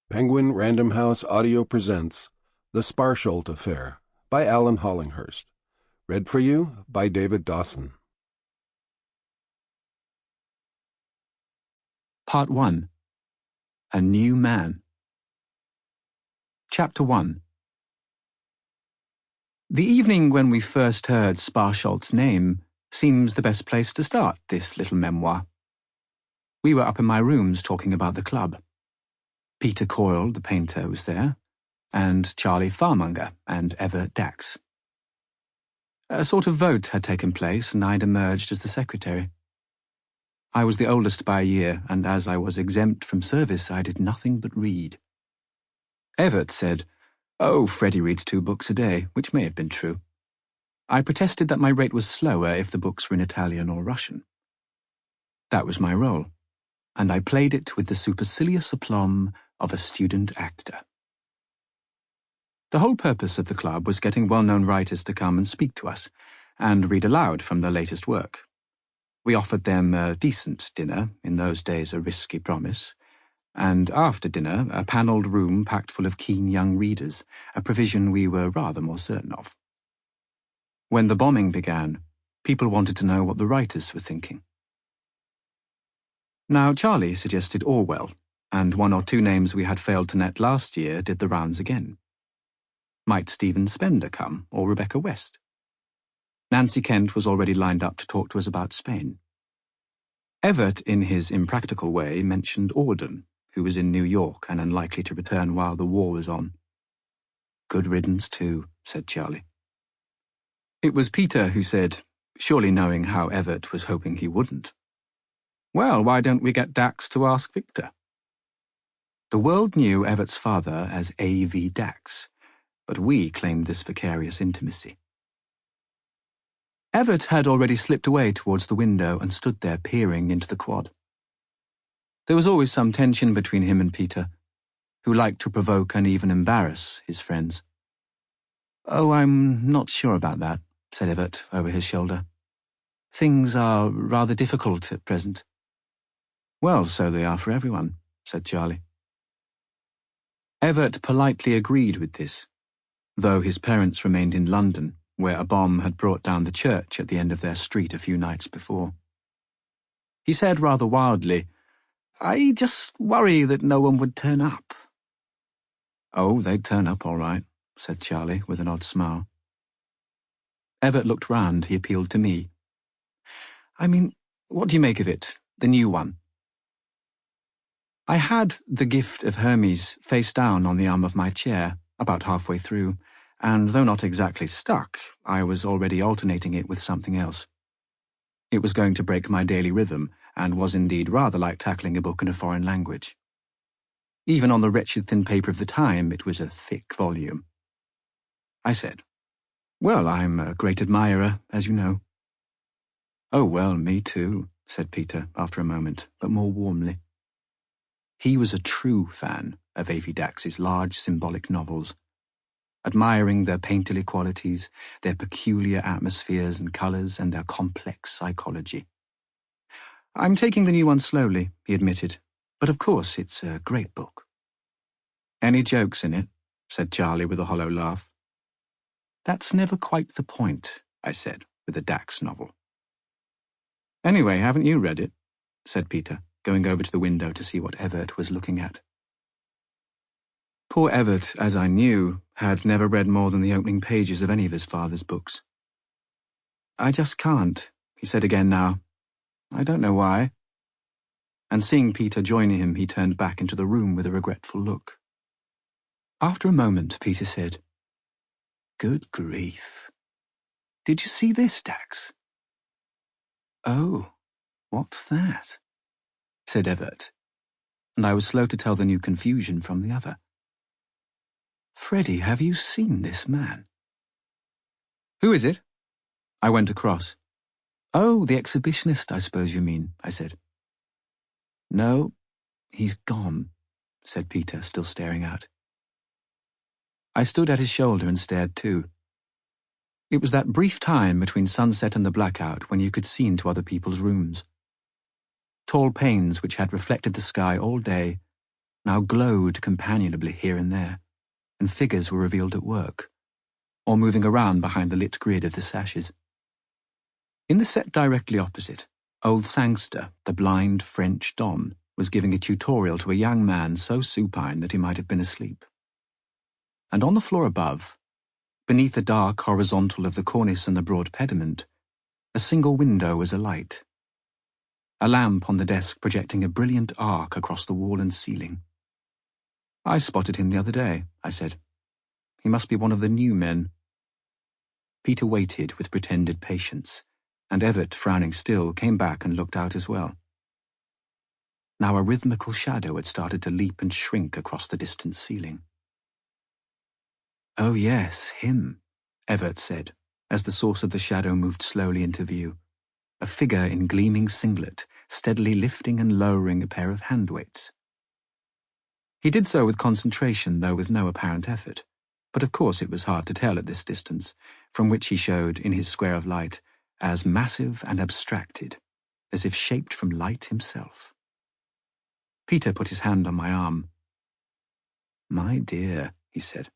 Penguin Random House Audio presents The Sparsholt Affair by Alan Hollinghurst. Read for you by David Dawson. Part 1. A New Man. Chapter 1. The evening when we first heard Sparsholt's name seems the best place to start this little memoir. We were up in my rooms talking about the club. Peter Coyle, the painter, was there, and Charlie Farmonger and Evert Dax. A sort of vote had taken place, and I'd emerged as the secretary. I was the oldest by a year, and as I was exempt from service, I did nothing but read. Evert said, "Oh, Freddie reads 2 books a day," which may have been true. I protested that my rate was slower if the books were in Italian or Russian. That was my role, and I played it with the supercilious aplomb of a student actor. The whole purpose of the club was getting well-known writers to come and speak to us, and read aloud from their latest work. We offered them a decent dinner, in those days a risky promise, and after dinner a panelled room packed full of keen young readers, a provision we were rather more certain of. When the bombing began, people wanted to know what the writers were thinking. Now Charlie suggested Orwell, and 1 or 2 names we had failed to net last year did the rounds again. Might Stephen Spender come, or Rebecca West? Nancy Kent was already lined up to talk to us about Spain. Evert, in his impractical way, mentioned Auden, who was in New York and unlikely to return while the war was on. "Good riddance, too," said Charlie. It was Peter who said, surely knowing how Evert was hoping he wouldn't, "Well, why don't we get Dax to ask Victor?" The world knew Evert's father as A.V. Dax, but we claimed this vicarious intimacy. Evert had already slipped away towards the window and stood there peering into the quad. There was always some tension between him and Peter, who liked to provoke and even embarrass his friends. "Oh, I'm not sure about that," said Evert over his shoulder. "Things are rather difficult at present." "Well, so they are for everyone," said Charlie. Evert politely agreed with this, though his parents remained in London, where a bomb had brought down the church at the end of their street a few nights before. He said rather wildly, "I just worry that no one would turn up." "Oh, they'd turn up all right," said Charlie with an odd smile. Evert looked round. He appealed to me. "I mean, what do you make of it, the new one?" I had The Gift of Hermes face down on the arm of my chair, about halfway through, and though not exactly stuck, I was already alternating it with something else. It was going to break my daily rhythm, and was indeed rather like tackling a book in a foreign language. Even on the wretched thin paper of the time, it was a thick volume. I said, "Well, I'm a great admirer, as you know." "Oh, well, me too," said Peter after a moment, but more warmly. He was a true fan of A.V. Dax's large symbolic novels, admiring their painterly qualities, their peculiar atmospheres and colours, and their complex psychology. "I'm taking the new one slowly," he admitted, "but of course it's a great book." "Any jokes in it?" said Charlie with a hollow laugh. "That's never quite the point," I said, with a Dax novel. "Anyway, haven't you read it?" said Peter, going over to the window to see what Evert was looking at. Poor Evert, as I knew, had never read more than the opening pages of any of his father's books. "I just can't," he said again now. "I don't know why." And seeing Peter joining him, he turned back into the room with a regretful look. After a moment, Peter said, "Good grief. Did you see this, Dax?" "Oh, what's that?" said Evert, and I was slow to tell the new confusion from the other. "Freddie, have you seen this man?" "Who is it?" I went across. "Oh, the exhibitionist, I suppose you mean," I said. "No, he's gone," said Peter, still staring out. I stood at his shoulder and stared too. It was that brief time between sunset and the blackout when you could see into other people's rooms. Tall panes which had reflected the sky all day now glowed companionably here and there, and figures were revealed at work, or moving around behind the lit grid of the sashes. In the set directly opposite, old Sangster, the blind French Don, was giving a tutorial to a young man so supine that he might have been asleep. And on the floor above, beneath the dark horizontal of the cornice and the broad pediment, a single window was alight, a lamp on the desk projecting a brilliant arc across the wall and ceiling. "I spotted him the other day," I said. "He must be one of the new men." Peter waited with pretended patience, and Evert, frowning still, came back and looked out as well. Now a rhythmical shadow had started to leap and shrink across the distant ceiling. "Oh yes, him," Evert said, as the source of the shadow moved slowly into view. A figure in gleaming singlet, steadily lifting and lowering a pair of handweights. He did so with concentration, though with no apparent effort, but of course it was hard to tell at this distance, from which he showed, in his square of light, as massive and abstracted, as if shaped from light himself. Peter put his hand on my arm. "My dear," he said,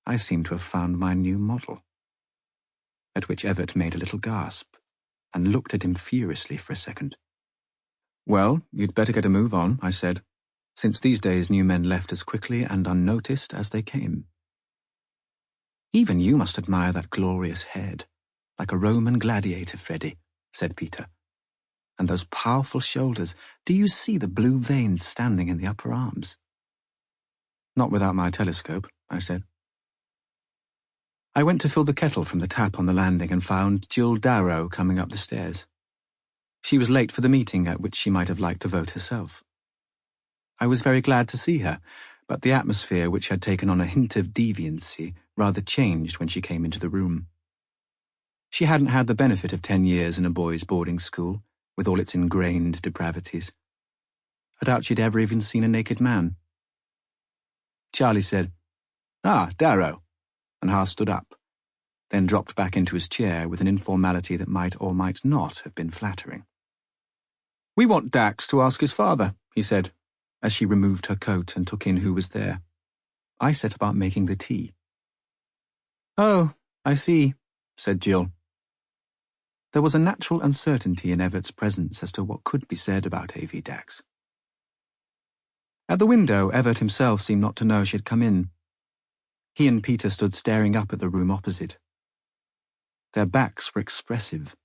"I seem to have found my new model." At which Evert made a little gasp, and looked at him furiously for a second. "Well, you'd better get a move on," I said, "since these days new men left as quickly and unnoticed as they came." "Even you must admire that glorious head, like a Roman gladiator, Freddy," said Peter. "And those powerful shoulders. Do you see the blue veins standing in the upper arms?" "Not without my telescope," I said. I went to fill the kettle from the tap on the landing and found Jill Darrow coming up the stairs. She was late for the meeting at which she might have liked to vote herself. I was very glad to see her, but the atmosphere, which had taken on a hint of deviancy, rather changed when she came into the room. She hadn't had the benefit of 10 years in a boys' boarding school, with all its ingrained depravities. I doubt she'd ever even seen a naked man. Charlie said, "Ah, Darrow," and half stood up, then dropped back into his chair with an informality that might or might not have been flattering. "We want Dax to ask his father," he said, as she removed her coat and took in who was there. I set about making the tea. "Oh, I see," said Jill. There was a natural uncertainty in Evert's presence as to what could be said about Evert Dax. At the window, Evert himself seemed not to know she had come in. He and Peter stood staring up at the room opposite. Their backs were expressive.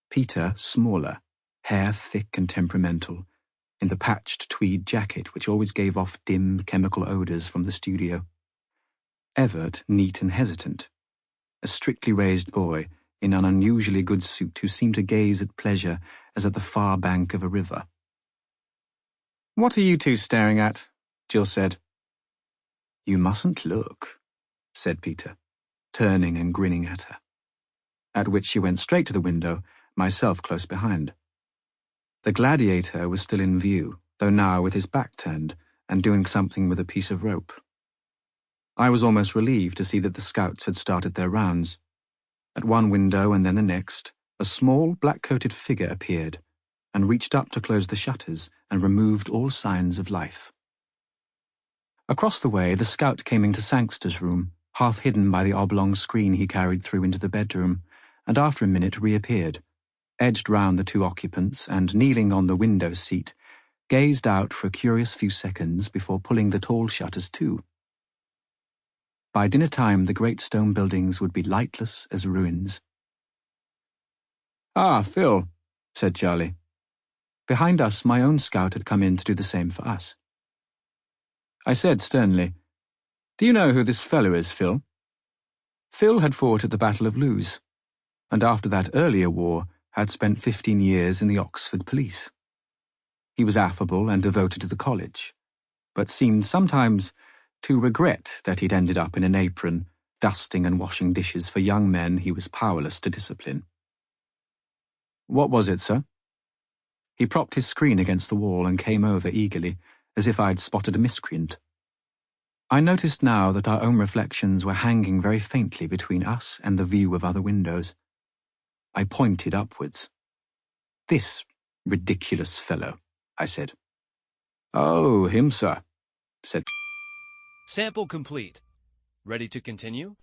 Peter, smaller, hair thick and temperamental, in the patched tweed jacket which always gave off dim chemical odours from the studio. Evert, neat and hesitant, a strictly raised boy in an unusually good suit who seemed to gaze at pleasure as at the far bank of a river. "What are you two staring at?" Jill said. "You mustn't look," said Peter, turning and grinning at her. At which she went straight to the window, myself close behind. The gladiator was still in view, though now with his back turned and doing something with a piece of rope. I was almost relieved to see that the scouts had started their rounds. At one window and then the next, a small black-coated figure appeared and reached up to close the shutters and removed all signs of life. Across the way, the scout came into Sangster's room, half hidden by the oblong screen he carried through into the bedroom, and after a minute reappeared, edged round the two occupants and, kneeling on the window seat, gazed out for a curious few seconds before pulling the tall shutters to. By dinner time, the great stone buildings would be lightless as ruins. "Ah, Phil," said Charlie. Behind us, my own scout had come in to do the same for us. I said sternly, "Do you know who this fellow is, Phil?" Phil had fought at the Battle of Lewes, and after that earlier war had spent 15 years in the Oxford police. He was affable and devoted to the college, but seemed sometimes to regret that he'd ended up in an apron, dusting and washing dishes for young men he was powerless to discipline. "What was it, sir?" He propped his screen against the wall and came over eagerly, as if I'd spotted a miscreant. I noticed now that our own reflections were hanging very faintly between us and the view of other windows. I pointed upwards. "This ridiculous fellow," I said. "Oh, him, sir," said. Sample complete. Ready to continue?